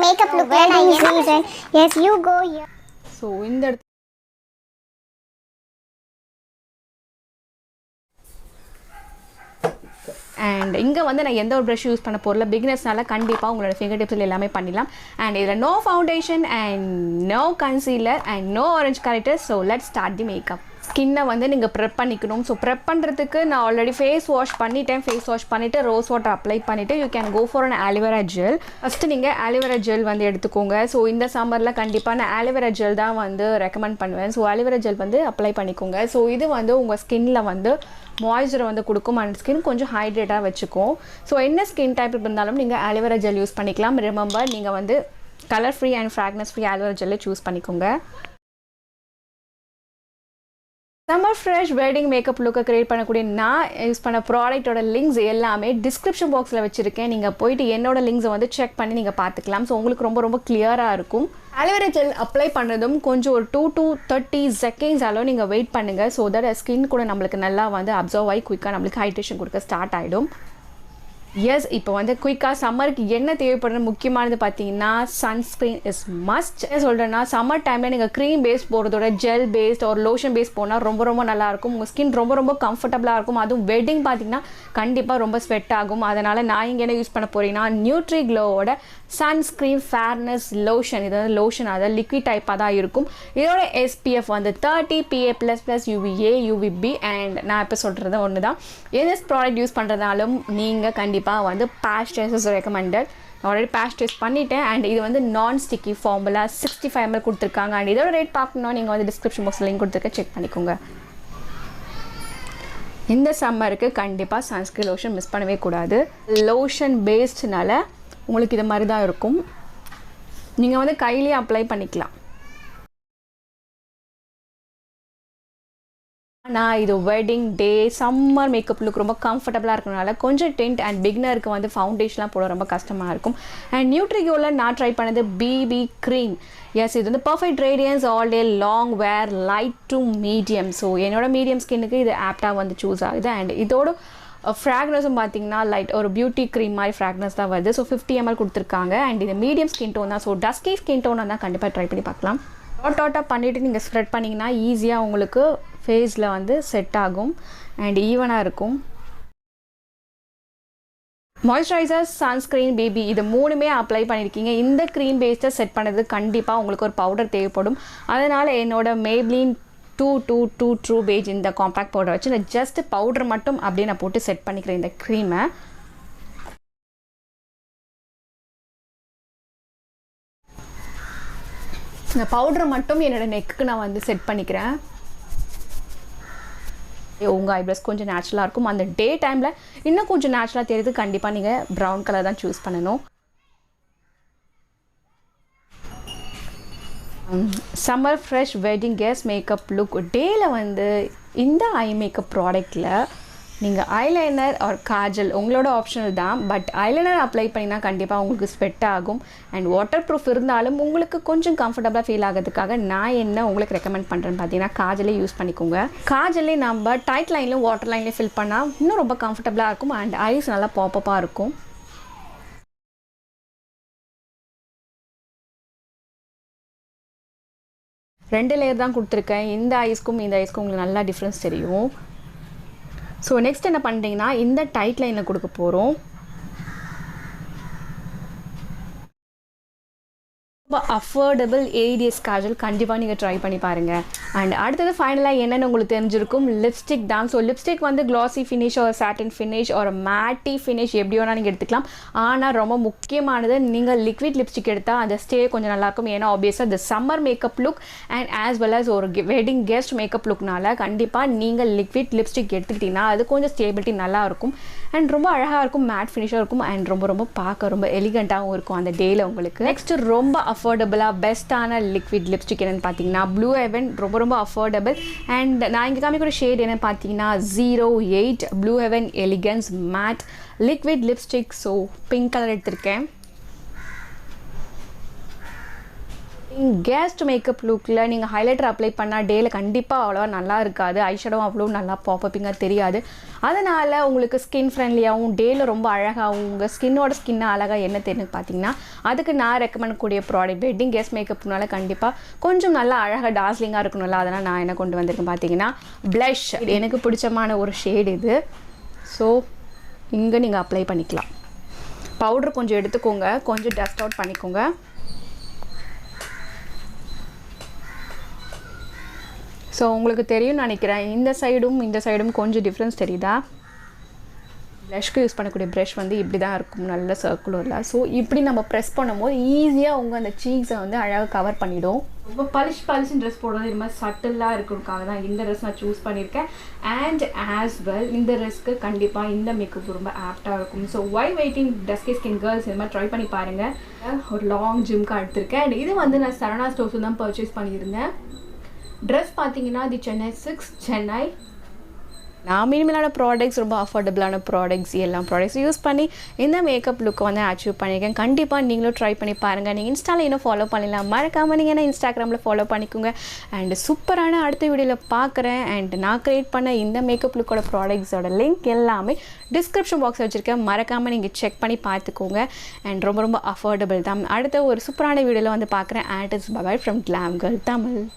makeup look wedding season. Yes, you go here. So இந்த and இங்கே வந்து நான் எந்த ஒரு ப்ரஷ் யூஸ் பண்ண போகிறல பிகினர்ஸ்னால கண்டிப்பாக உங்களோட ஃபிங்கர் டிப்ஸில் எல்லாமே பண்ணிடலாம் அண்ட் இதில் no foundation and no concealer and no orange corrector. So let start the makeup. ஸ்கின்னை வந்து நீங்கள் ப்ரெப் பண்ணிக்கணும். ஸோ ப்ரெப் பண்ணுறதுக்கு நான் ஆல்ரெடி ஃபேஸ் வாஷ் பண்ணிட்டேன். ஃபேஸ் வாஷ் பண்ணிவிட்டு ரோஸ் வாட்டர் அப்ளை பண்ணிவிட்டு you can go for an aloe vera gel. First நீங்கள் ஆலிவேரா ஜெல் வந்து எடுத்துக்கோங்க. ஸோ இந்த சம்மரில் கண்டிப்பாக நான் ஆலிவேரா ஜெல் தான் வந்து ரெக்கமெண்ட் பண்ணுவேன். ஸோ ஆலிவேரா ஜெல் வந்து அப்ளை பண்ணிக்கோங்க. ஸோ இது வந்து உங்கள் ஸ்கின்னில் வந்து மாய்ஸ்சரை வந்து கொடுக்கும் அண்ட் ஸ்கின் கொஞ்சம் ஹைட்ரேட்டாக வச்சுக்கும். ஸோ என்ன ஸ்கின் டைப் இருந்தாலும் நீங்கள் ஆலிவேரா ஜெல் யூஸ் பண்ணிக்கலாம். ரிமெம்பர் நீங்கள் வந்து colour free and fragrance free aloe vera ஜெல்லை சூஸ் பண்ணிக்கோங்க. சம்மர் ஃப்ரெஷ் வெட்டிங் மேக்கப் லுக்கை க்ரியேட் பண்ணக்கூடிய நான் யூஸ் பண்ண ப்ராடக்ட்டோட லிங்க்ஸ் எல்லாமே டிஸ்கிரிப்ஷன் பாக்ஸில் வச்சுருக்கேன். நீங்கள் போயிட்டு என்னோட லிங்க்ஸை வந்து செக் பண்ணி நீங்கள் பார்த்துக்கலாம். ஸோ உங்களுக்கு ரொம்ப ரொம்ப கிளியராக இருக்கும். ஆலிவேரா ஜெல் அப்ளை பண்ணுறதும் கொஞ்சம் ஒரு 2 to 30 செகண்ட்ஸ் அளவு நீங்கள் வெயிட் பண்ணுங்கள். ஸோ தட் ஸ்கின் கூட நம்மளுக்கு நல்லா வந்து அப்சர்வ் ஆகி குயிக்காக நம்மளுக்கு ஹைட்ரேஷன் கொடுக்க ஸ்டார்ட் ஆகிடும். எஸ், இப்போ வந்து குயிக்காக சம்மருக்கு என்ன தேவைப்படுறது முக்கியமானது பார்த்தீங்கன்னா சன்ஸ்க்ரீன் இஸ் மஸ்ட். என்ன சொல்கிறேன்னா சம்மர் டைமில் நீங்கள் க்ரீம் பேஸ் போகிறதோட ஜெல் பேஸ்ட் ஒரு லோஷன் பேஸ் போனால் ரொம்ப ரொம்ப நல்லாயிருக்கும். உங்கள் ஸ்கின் ரொம்ப ரொம்ப கம்ஃபர்டபுளாக இருக்கும். அதுவும் வெட்டிங் பார்த்தீங்கன்னா கண்டிப்பாக ரொம்ப ஸ்வெட் ஆகும். அதனால் நான் இங்கே என்ன யூஸ் பண்ண போகிறீங்கன்னா நியூட்ரி க்ளோவோட சன்ஸ்க்ரீன் ஃபேர்னஸ் லோஷன். இது வந்து லோஷன் அதாவது லிக்விட் டைப்பாக தான் இருக்கும். இதோட எஸ்பிஎஃப் வந்து 30 PA++ UVA UVB அண்ட் நான் இப்போ சொல்கிறது ஒன்று தான். எந்த ப்ராடக்ட் யூஸ் பண்ணுறதாலும் நீங்கள் கண்டிப்பாக வந்து patch test recommended. Already patch test பண்ணிட்டேன் அண்ட் இது வந்து நான் ஸ்டிக்கி ஃபார்முலா 65 ml கொடுத்துருக்காங்க. அண்ட் இதோட ரேட் பார்க்கணும் நீங்கள் வந்து டிஸ்கிரிப்ஷன் பாக்ஸில் லிங்க் கொடுத்துருக்க செக் பண்ணிக்கோங்க. இந்த சம்மருக்கு கண்டிப்பாக சன்ஸ்க்ரீன் லோஷன் மிஸ் பண்ணவே கூடாது. லோஷன் பேஸ்ட்னால உங்களுக்கு இது மாதிரி தான் இருக்கும். நீங்கள் வந்து கையிலேயே அப்ளை பண்ணிக்கலாம். ஆனால் இது wedding day summer makeup look ரொம்ப கம்ஃபர்டபுளாக இருக்கனால கொஞ்சம் டென்ட் அண்ட் பிகினருக்கு வந்து ஃபவுண்டேஷன்லாம் போட ரொம்ப கஷ்டமாக இருக்கும். அண்ட் நியூட்ரிகோவில் நான் ட்ரை பண்ணது பிபி க்ரீம். எஸ், இது வந்து perfect radiance all day long wear light to medium. So என்னோட மீடியம் ஸ்கின்னுக்கு இது ஆப்டாக வந்து சூஸ் ஆகுது. அண்ட் இதோட ஃப்ராக்னஸும் பார்த்தீங்கன்னா லைட் ஒரு பியூட்டி க்ரீம் மாதிரி ஃப்ராக்னஸ் தான் வருது. ஸோ 50 ml கொடுத்துருக்காங்க. அண்ட் இது மீடியம் ஸ்கின் டோன் தான். ஸோ டஸ்கி ஸ்கின் டோனாக தான் கண்டிப்பாக ட்ரை பண்ணி பார்க்கலாம். டாட்டாக பண்ணிவிட்டு நீங்கள் ஸ்ப்ரெட் பண்ணிங்கன்னா ஈஸியாக உங்களுக்கு ஃபேஸில் வந்து செட் ஆகும் அண்ட் ஈவனாக இருக்கும். மாய்ஸ்சரைசர் சன்ஸ்க்ரீன் பேபி இது மூணுமே அப்ளை பண்ணியிருக்கீங்க. இந்த க்ரீம் பேஸ்ட்டை செட் பண்ணது கண்டிப்பாக உங்களுக்கு ஒரு பவுடர் தேவைப்படும். அதனால் என்னோட மேப்ளின் 222 ட்ரூ பேஜ் இந்த காம்பேக்ட் பவுடர் வச்சு நான் ஜஸ்ட் பவுடர் மட்டும் அப்படியே நான் போட்டு செட் பண்ணிக்கிறேன் இந்த க்ரீமை. இந்த பவுடர் மட்டும் என்னோடய நெக்குக்கு நான் வந்து செட் பண்ணிக்கிறேன். உங்கள் ஐப்ரஸ் கொஞ்சம் நேச்சுரலாக இருக்கும். அந்த டே டைமில் இன்னும் கொஞ்சம் நேச்சுரலாக தெரியுது. கண்டிப்பாக நீங்கள் ப்ரௌன் கலர் தான் சூஸ் பண்ணணும். Summer fresh wedding guess makeup look டேயில் வந்து இந்த ஐ மேக்கப் ப்ராடக்டில் நீங்கள் ஐலைனர் ஆர் காஜல் உங்களோட ஆப்ஷனல் தான். பட் ஐலைனர் அப்ளை பண்ணினா கண்டிப்பாக உங்களுக்கு ஸ்வெட் ஆகும். அண்ட் வாட்டர் ப்ரூஃப் இருந்தாலும் உங்களுக்கு கொஞ்சம் கம்ஃபர்டபுளாக ஃபீல் ஆகிறதுக்காக நான் என்ன உங்களுக்கு ரெக்கமெண்ட் பண்ணுறேன்னு பார்த்தீங்கன்னா காஜலே யூஸ் பண்ணிக்கோங்க. காஜலே நம்ம டைட் லைன்லையும் வாட்டர் லைன்லேயும் ஃபில் பண்ணால் இன்னும் ரொம்ப கம்ஃபர்டபுளாக இருக்கும் அண்ட் ஐஸ் நல்லா பாப்பப்பாக இருக்கும். ரெண்டு லேயர் தான் கொடுத்துருக்கேன். இந்த ஐஸ்க்கும் இந்த ஐஸ்க்கும் உங்களுக்கு நல்லா டிஃப்ரென்ஸ் தெரியும். ஸோ நெக்ஸ்ட் என்ன பண்ணுறீங்கன்னா இந்த டைட் லைனில் கொடுக்க போகிறோம். ரொம்ப அஃபோர்டபுள் ஏடிஎஸ் காஜல் கண்டிப்பாக நீங்கள் ட்ரை பண்ணி பாருங்கள். அண்ட் அடுத்தது ஃபைனலாக என்னென்னு உங்களுக்கு தெரிஞ்சிருக்கும் லிப்ஸ்டிக் தான். ஸோ லிப்ஸ்டிக் வந்து க்ளாஸி ஃபினிஷ் ஒரு சாட்டின் ஃபினிஷ் ஒரு மேட்டி ஃபினிஷ் எப்படி வேணால் நீங்கள் எடுத்துக்கலாம். ஆனால் ரொம்ப முக்கியமானது நீங்கள் லிக்விட் லிப்ஸ்டிக் எடுத்தால் அந்த ஸ்டே கொஞ்சம் நல்லாயிருக்கும். ஏன்னா ஆப்வியஸாக இந்த summer makeup look and as well as ஒரு வெட்டிங் கெஸ்ட் மேக்கப் லுக்னால கண்டிப்பாக நீங்கள் லிக்விட் லிப்ஸ்டிக் எடுத்துக்கிட்டிங்கன்னா அது கொஞ்சம் ஸ்டேபிலிட்டி நல்லாயிருக்கும் அண்ட் ரொம்ப அழகாக இருக்கும். மேட் ஃபினிஷாக இருக்கும் அண்ட் ரொம்ப ரொம்ப பார்க்க ரொம்ப எலிகண்ட்டாகவும் இருக்கும் அந்த டேயில் உங்களுக்கு. நெக்ஸ்ட்டு ரொம்ப அஃபோர்டபுளாக பெஸ்ட்டான லிக்விட் லிப்ஸ்டிக் என்னென்னு பார்த்தீங்கன்னா ப்ளூ ஹெவன். ரொம்ப ரொம்ப அஃபோர்டபுள் அண்ட் நான் இங்கே காமிக்கிற ஷேட் என்னென்னு பார்த்தீங்கன்னா 08 blue heaven elegance mat liquid lipstick. So pink colour எடுத்திருக்கேன். கெஸ்ட் மேக்கப் லுக்கில் நீங்கள் ஹைலைட்டர் அப்ளை பண்ணால் டேயில் கண்டிப்பாக அவ்வளோவா நல்லா இருக்காது. ஐஷேடோவும் அவ்வளோ நல்லா பாப்பப்பிங்காக தெரியாது. அதனால் உங்களுக்கு ஸ்கின் ஃப்ரெண்ட்லியாகவும் டேயில் ரொம்ப அழகாகவும் உங்கள் ஸ்கின்னாக அழகாக என்ன தெரியும் பார்த்தீங்கன்னா, அதுக்கு நான் ரெக்கமெண்ட் கூடிய ப்ராடக்ட் வெட்டிங் கெஸ்ட் மேக்கப்னால கண்டிப்பாக கொஞ்சம் நல்லா அழகாக டார்ஸ்லிங்காக இருக்கணும்ல. அதனால் நான் என்ன கொண்டு வந்திருக்கேன் பார்த்தீங்கன்னா, ப்ளஷ். எனக்கு பிடிச்சமான ஒரு ஷேடு இது. ஸோ இங்கே நீங்கள் அப்ளை பண்ணிக்கலாம். பவுடர் கொஞ்சம் எடுத்துக்கோங்க, கொஞ்சம் டஸ்ட் அவுட் பண்ணிக்கோங்க. ஸோ உங்களுக்கு தெரியும் நினைக்கிறேன், இந்த சைடும் கொஞ்சம் டிஃப்ரென்ஸ் தெரியுதா? ப்ளஷ்க்கு யூஸ் பண்ணக்கூடிய ப்ரஷ் வந்து இப்படி தான் இருக்கும், நல்ல சர்க்குலரில். ஸோ இப்படி நம்ம ப்ரெஸ் பண்ணும்போது ஈஸியாக உங்கள் அந்த சீக்ஸை வந்து அழகாக கவர் பண்ணிவிடும். ரொம்ப பளிச்சுன்னு ட்ரெஸ் போடுறது இது மாதிரி சட்டிலாக இருக்கிறதுக்காக தான் இந்த ட்ரெஸ் நான் சூஸ் பண்ணியிருக்கேன். அண்ட் ஆஸ் வெல் இந்த ட்ரெஸ்க்கு கண்டிப்பாக இந்த மேக்கப் ரொம்ப ஆப்டாக இருக்கும். So why waiting dusky skin girls இது மாதிரி ட்ரை பண்ணி பாருங்கள். ஒரு லாங் ஜிம்க்கு எடுத்திருக்கேன். அண்ட் இது வந்து நான் சரணா ஸ்டோர்ஸில் தான் பர்ச்சேஸ் பண்ணியிருந்தேன். ட்ரெஸ் பார்த்தீங்கன்னா தி சென்னை 6 சென்னை. நான் மினிமலான ப்ராடக்ட்ஸ், ரொம்ப அஃபோர்டபுளான ப்ராடக்ட்ஸ், எல்லா ப்ராடக்ட்ஸ் யூஸ் பண்ணி இந்த மேக்கப் லுக்கை வந்து அச்சீவ் பண்ணியிருக்கேன். கண்டிப்பாக நீங்களும் ட்ரை பண்ணி பாருங்கள். நீங்கள் இன்ஸ்டாவில் இன்னும் ஃபாலோ பண்ணலாம், மறக்காமல் நீங்கள் என்ன இன்ஸ்டாகிராமில் ஃபாலோ பண்ணிக்கோங்க. அண்ட் சூப்பரான அடுத்த வீடியோவில் பார்க்குறேன். அண்ட் நான் க்ரியேட் பண்ண இந்த மேக்கப் லுக்கோட ப்ராடக்ட்ஸோட லிங்க் எல்லாமே டிஸ்கிரிப்ஷன் பாக்ஸில் வச்சுருக்கேன். மறக்காமல் நீங்கள் செக் பண்ணி பார்த்துக்கோங்க. அண்ட் ரொம்ப அஃபோர்டபுள் தான். அடுத்த ஒரு சூப்பரான வீடியோவில் வந்து பார்க்குறேன். And it's by from glam girl Tamil.